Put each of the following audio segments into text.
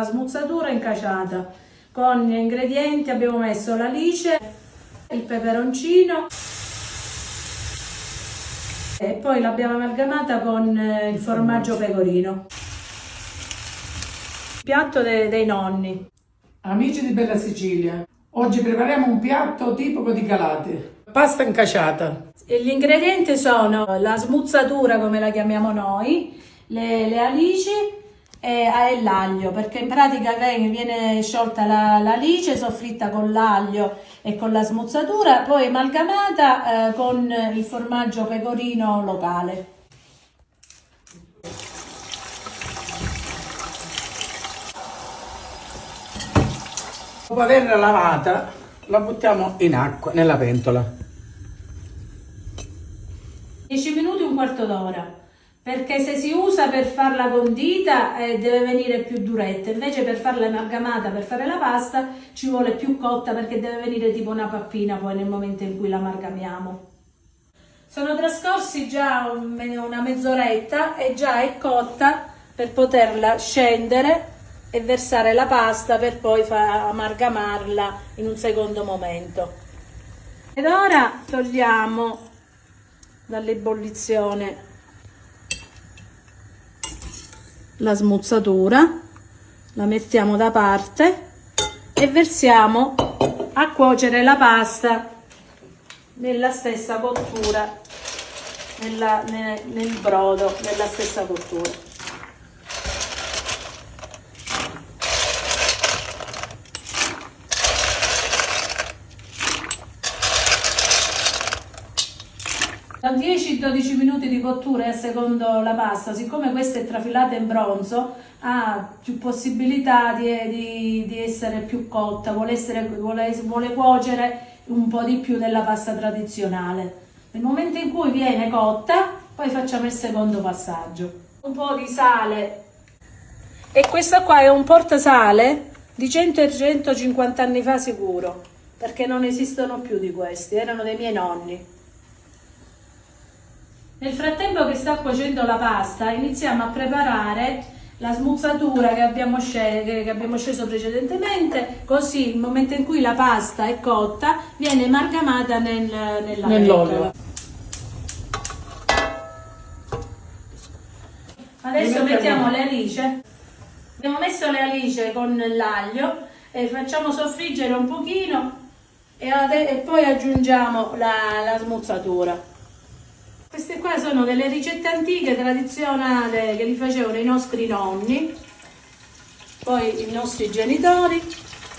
La smuzzatura incaciata con gli ingredienti abbiamo messo l'alice, il peperoncino e poi l'abbiamo amalgamata con il formaggio pecorino. Piatto dei nonni. Amici di Bella Sicilia, oggi prepariamo un piatto tipico di Calate. Pasta incaciata. Gli ingredienti sono la smuzzatura, come la chiamiamo noi, le alici e l'aglio, perché in pratica viene sciolta l'alice, soffritta con l'aglio e con la smuzzatura, poi amalgamata con il formaggio pecorino locale. Dopo averla lavata, la buttiamo in acqua, nella pentola. 10 minuti, un quarto d'ora, perché se si usa per farla condita deve venire più duretta, invece per farla amalgamata, per fare la pasta, ci vuole più cotta perché deve venire tipo una pappina poi nel momento in cui la amalgamiamo. Sono trascorsi già una mezz'oretta e già è cotta per poterla scendere e versare la pasta per poi amalgamarla in un secondo momento. Ed ora togliamo dall'ebollizione la smuzzatura, la mettiamo da parte e versiamo a cuocere la pasta nella stessa cottura, nel brodo, nella stessa cottura. Da 10-12 minuti di cottura e secondo la pasta, siccome questa è trafilata in bronzo, ha più possibilità di essere più cotta, vuole cuocere un po' di più della pasta tradizionale. Nel momento in cui viene cotta, poi facciamo il secondo passaggio. Un po' di sale. E questo qua è un portasale di 100 e 150 anni fa sicuro, perché non esistono più di questi, erano dei miei nonni. Nel frattempo che sta cuocendo la pasta iniziamo a preparare la smuzzatura che abbiamo sceso precedentemente, così nel momento in cui la pasta è cotta viene amalgamata nell'olio. Adesso mettiamo le alice. Abbiamo messo le alice con l'aglio e facciamo soffriggere un pochino e poi aggiungiamo la smuzzatura. Queste qua sono delle ricette antiche, tradizionali, che li facevano i nostri nonni, poi i nostri genitori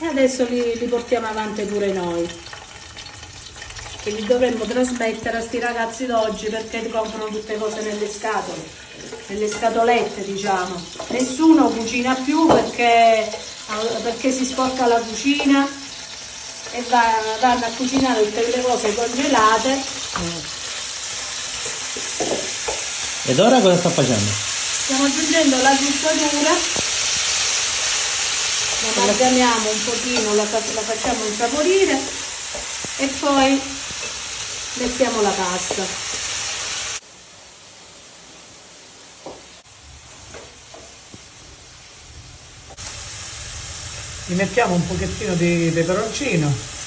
e adesso li portiamo avanti pure noi. E li dovremmo trasmettere a sti ragazzi d'oggi perché comprano tutte cose nelle scatole, nelle scatolette diciamo. Nessuno cucina più perché si sporca la cucina e vanno a cucinare tutte le cose congelate. Ed ora cosa sta facendo? Stiamo aggiungendo la smuzzatura, la amalgamiamo un pochino, la facciamo insaporire e poi mettiamo la pasta. Gli mettiamo un pochettino di peperoncino.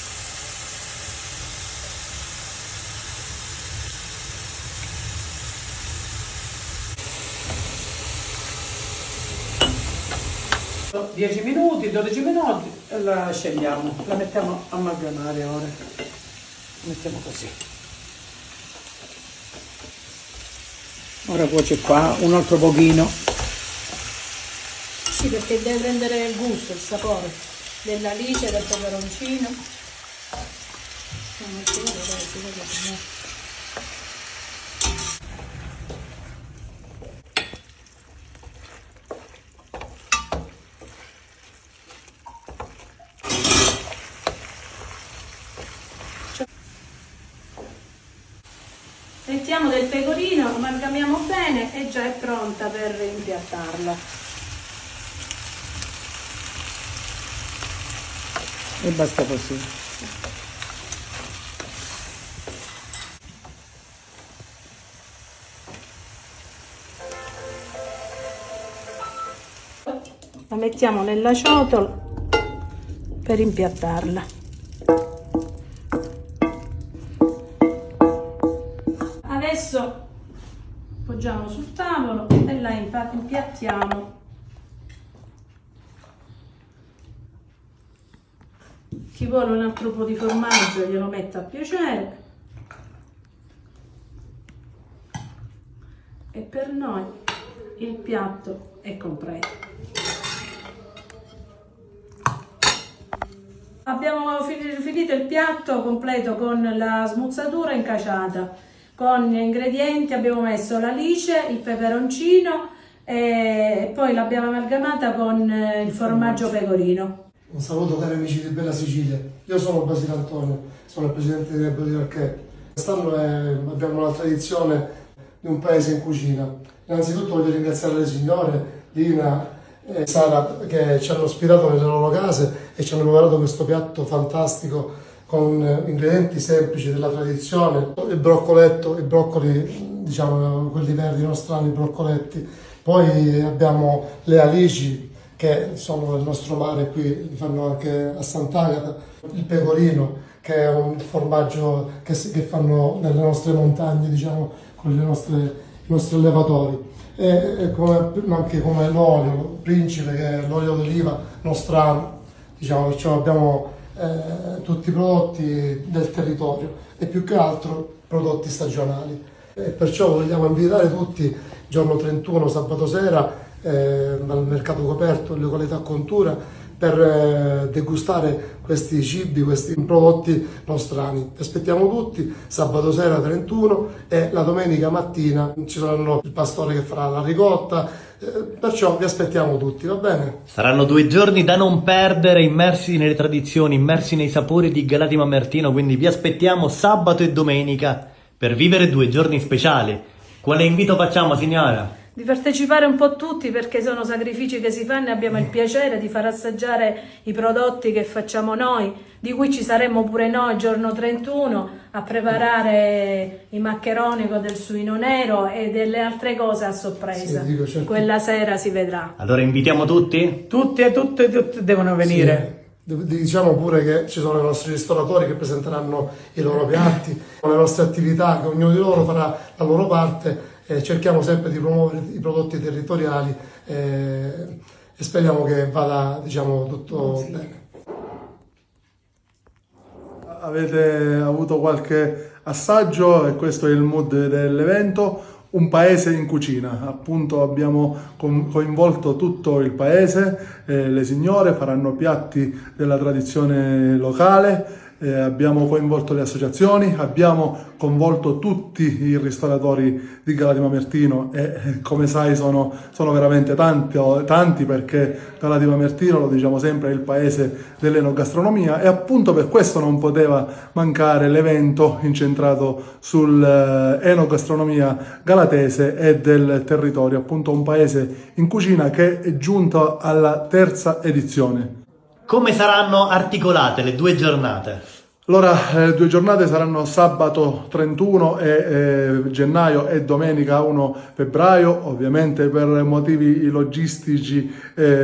So, 10 minuti, 12 minuti e la scendiamo, la mettiamo a amalgamare ora. Mettiamo così. Ora cuoce qua un altro pochino. Sì, perché deve prendere il gusto, il sapore dell'alice, del peperoncino. Mettiamo del pecorino, amalgamiamo bene e già è pronta per impiattarla. E basta così. mettiamo nella ciotola per impiattarla. Adesso poggiamo sul tavolo e la impiattiamo. Chi vuole un altro po' di formaggio glielo mette a piacere. E per noi il piatto è completo. Abbiamo finito il piatto completo con la smuzzatura incaciata, con gli ingredienti. Abbiamo messo l'alice, il peperoncino e poi l'abbiamo amalgamata con il formaggio pecorino. Un saluto cari amici di Bella Sicilia, io sono Basile Antonio, sono il presidente di Rebel di Arché. Quest'anno abbiamo la tradizione di un paese in cucina. Innanzitutto voglio ringraziare le signore Lina e Sara che ci hanno ospitato nelle loro case e ci hanno preparato questo piatto fantastico con ingredienti semplici della tradizione, il broccoletto, i broccoli, diciamo quelli verdi nostrani, i broccoletti. Poi abbiamo le alici che sono nel nostro mare, qui li fanno anche a Sant'Agata, il pecorino che è un formaggio che fanno nelle nostre montagne, diciamo, con i nostri allevatori, e anche come l'olio principe, che è l'olio d'oliva nostrano, diciamo, perciò abbiamo tutti i prodotti del territorio e più che altro prodotti stagionali. E perciò vogliamo invitare tutti giorno 31, sabato sera, al mercato coperto, in località Contura, per degustare questi cibi, questi prodotti nostrani. Vi aspettiamo tutti sabato sera 31 e la domenica mattina ci saranno il pastore che farà la ricotta, perciò vi aspettiamo tutti, va bene? Saranno 2 giorni da non perdere, immersi nelle tradizioni, immersi nei sapori di Galati Mamertino, quindi vi aspettiamo sabato e domenica per vivere 2 giorni speciali. Quale invito facciamo, signora? Di partecipare un po' tutti, perché sono sacrifici che si fanno e abbiamo il piacere di far assaggiare i prodotti che facciamo noi, di cui ci saremo pure noi giorno 31 a preparare i maccheroni con del suino nero e delle altre cose a sorpresa. Sì, dico, certo. Quella sera si vedrà. Allora invitiamo tutti? Tutti e tutte devono venire. Sì. Diciamo pure che ci sono i nostri ristoratori che presenteranno i loro piatti, le nostre attività, che ognuno di loro farà la loro parte. Cerchiamo sempre di promuovere i prodotti territoriali e speriamo che vada, diciamo, tutto bene. Avete avuto qualche assaggio e questo è il mood dell'evento. Un paese in cucina, appunto abbiamo coinvolto tutto il paese, le signore faranno piatti della tradizione locale, abbiamo coinvolto le associazioni, abbiamo coinvolto tutti i ristoratori di Galati Mamertino e come sai sono veramente tanti, perché Galati Mamertino, lo diciamo sempre, è il paese dell'enogastronomia e appunto per questo non poteva mancare l'evento incentrato sull'enogastronomia galatese e del territorio, appunto un paese in cucina che è giunto alla 3ª edizione. Come saranno articolate le 2 giornate? Allora, le 2 giornate saranno sabato 31 gennaio e domenica 1 febbraio. Ovviamente per motivi logistici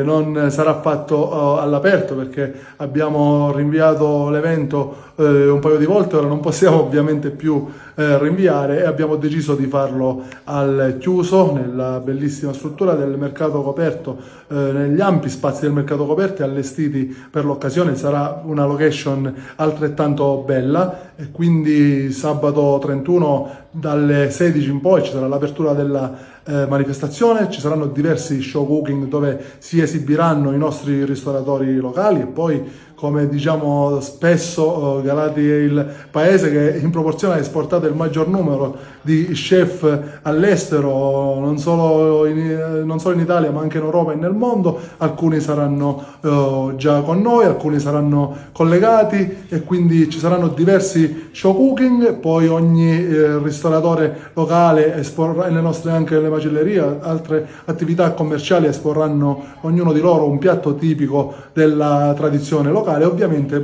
non sarà fatto all'aperto, perché abbiamo rinviato l'evento un paio di volte, ora non possiamo ovviamente più rinviare e abbiamo deciso di farlo al chiuso, nella bellissima struttura del mercato coperto, negli ampi spazi del mercato coperto allestiti per l'occasione. Sarà una location altrettanto bella e quindi sabato 31 dalle 16 in poi ci sarà l'apertura della manifestazione, ci saranno diversi show cooking dove si esibiranno i nostri ristoratori locali e poi, come diciamo spesso, Galati è il paese che in proporzione ha esportato il maggior numero di chef all'estero, non solo in Italia ma anche in Europa e nel mondo. Alcuni saranno già con noi, alcuni saranno collegati e quindi ci saranno diversi show cooking. Poi ogni ristoratore locale esporrà, e le nostre anche le macellerie, altre attività commerciali esporranno ognuno di loro un piatto tipico della tradizione locale. Ovviamente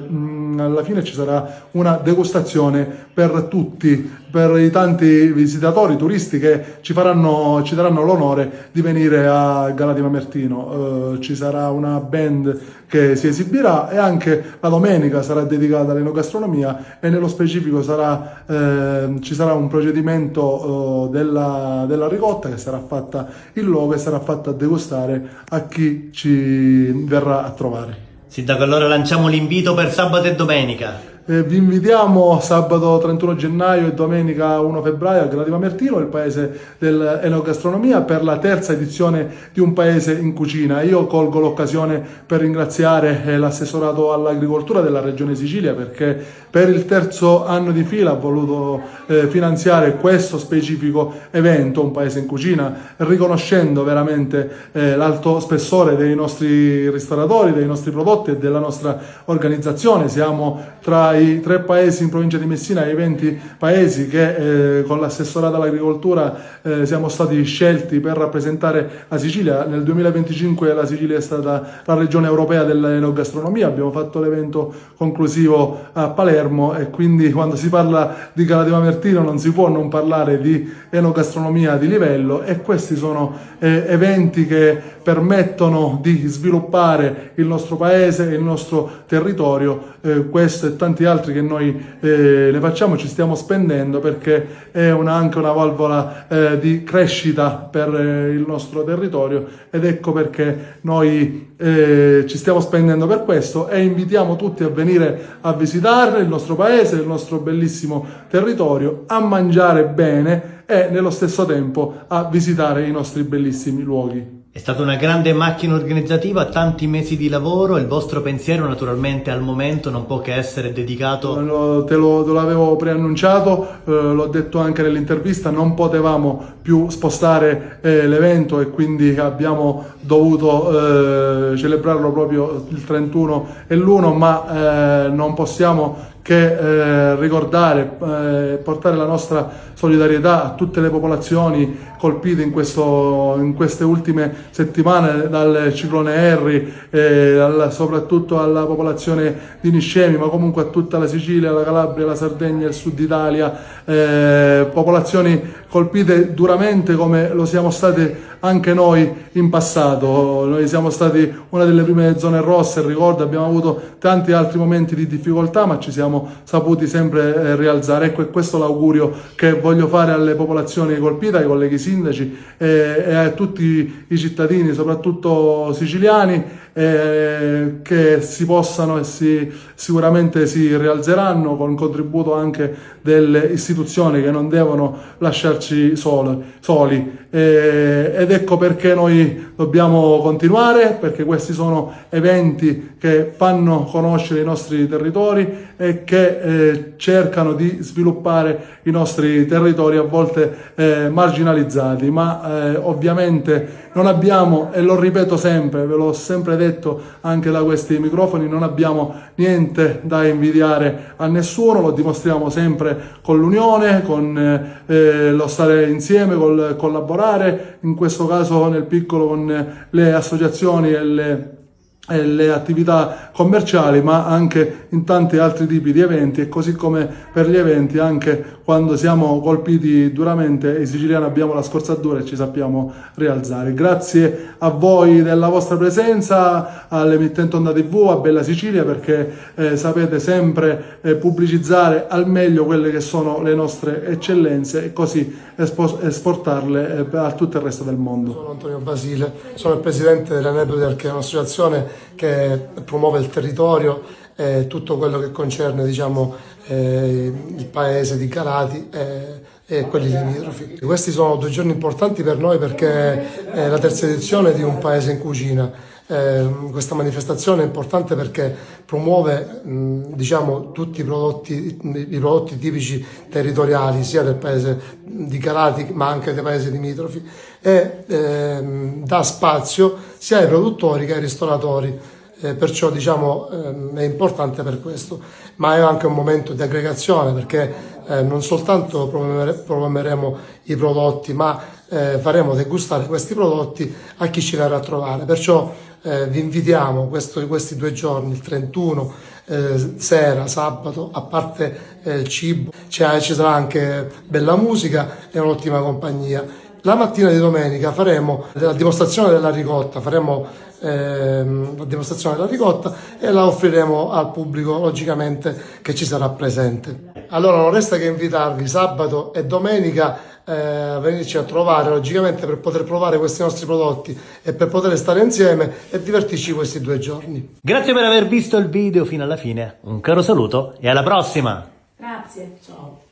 alla fine ci sarà una degustazione per tutti, per i tanti visitatori, turisti che ci daranno l'onore di venire a Galati Mamertino. Ci sarà una band che si esibirà e anche la domenica sarà dedicata all'enogastronomia e nello specifico ci sarà un procedimento della ricotta che sarà fatta in loco e sarà fatta degustare a chi ci verrà a trovare. Sindaco, allora lanciamo l'invito per sabato e domenica. Vi invitiamo sabato 31 gennaio e domenica 1 febbraio a Galati Mamertino, il paese dell'enogastronomia, per la terza edizione di Un Paese in Cucina. Io colgo l'occasione per ringraziare l'assessorato all'agricoltura della Regione Sicilia, perché per il terzo anno di fila ha voluto finanziare questo specifico evento, Un Paese in Cucina, riconoscendo veramente l'alto spessore dei nostri ristoratori, dei nostri prodotti e della nostra organizzazione. Siamo tra i 3 paesi in provincia di Messina e i 20 paesi che con l'assessorato all'agricoltura siamo stati scelti per rappresentare la Sicilia. Nel 2025 la Sicilia è stata la regione europea dell'enogastronomia, abbiamo fatto l'evento conclusivo a Palermo e quindi quando si parla di Galati Mamertino non si può non parlare di enogastronomia di livello, e questi sono eventi che permettono di sviluppare il nostro paese e il nostro territorio. Questo e tanti altri che noi ne facciamo, ci stiamo spendendo perché è anche una valvola di crescita per il nostro territorio, ed ecco perché noi ci stiamo spendendo per questo e invitiamo tutti a venire a visitare il nostro paese, il nostro bellissimo territorio, a mangiare bene e nello stesso tempo a visitare i nostri bellissimi luoghi. È stata una grande macchina organizzativa, tanti mesi di lavoro. Il vostro pensiero naturalmente al momento non può che essere dedicato... Te l'avevo preannunciato, l'ho detto anche nell'intervista, non potevamo più spostare l'evento e quindi abbiamo dovuto celebrarlo proprio il 31 e l'1, ma non possiamo che ricordare, portare la nostra solidarietà a tutte le popolazioni colpite in queste ultime settimane dal ciclone Harry, soprattutto alla popolazione di Niscemi, ma comunque a tutta la Sicilia, la Calabria, la Sardegna, il sud Italia, popolazioni colpite duramente come lo siamo stati anche noi in passato. Noi siamo stati una delle prime zone rosse, ricordo, abbiamo avuto tanti altri momenti di difficoltà, ma ci siamo saputi sempre rialzare. Ecco, è questo l'augurio che voglio fare alle popolazioni colpite, ai colleghi sindaci e a tutti i cittadini, soprattutto siciliani, che si possano e sicuramente si rialzeranno con il contributo anche delle istituzioni che non devono lasciarci soli. Ed ecco perché noi dobbiamo continuare, perché questi sono eventi che fanno conoscere i nostri territori e che cercano di sviluppare i nostri territori a volte marginalizzati, ma ovviamente non abbiamo, e lo ripeto sempre, ve l'ho sempre detto anche da questi microfoni, non abbiamo niente da invidiare a nessuno, lo dimostriamo sempre con l'unione, con lo stare insieme, col collaborare, in questo caso nel piccolo con le associazioni e le attività commerciali, ma anche in tanti altri tipi di eventi, e così come per gli eventi anche quando siamo colpiti duramente i siciliani abbiamo la scorzatura e ci sappiamo rialzare. Grazie a voi della vostra presenza, all'emittente Onda TV, a Bella Sicilia, perché sapete sempre pubblicizzare al meglio quelle che sono le nostre eccellenze e così esportarle a tutto il resto del mondo. Sono Antonio Basile, sono il presidente della Nebel, che è un'associazione che promuove il territorio e tutto quello che concerne, il paese di Galati e quelli limitrofi. Questi sono 2 giorni importanti per noi perché è la terza edizione di Un Paese in Cucina. Questa manifestazione è importante perché promuove tutti i prodotti tipici territoriali sia del paese di Galati ma anche dei paesi limitrofi, e dà spazio sia ai produttori che ai ristoratori. Perciò è importante per questo, ma è anche un momento di aggregazione perché non soltanto promuoveremo i prodotti, ma faremo degustare questi prodotti a chi ci verrà a trovare. Perciò vi invitiamo questi 2 giorni, il 31 sera, sabato, a parte il cibo, ci sarà anche bella musica e un'ottima compagnia. La mattina di domenica faremo la dimostrazione della ricotta, e la offriremo al pubblico, logicamente, che ci sarà presente. Allora non resta che invitarvi sabato e domenica a venirci a trovare, logicamente, per poter provare questi nostri prodotti e per poter stare insieme e divertirci questi 2 giorni. Grazie per aver visto il video fino alla fine, un caro saluto e alla prossima! Grazie. Ciao.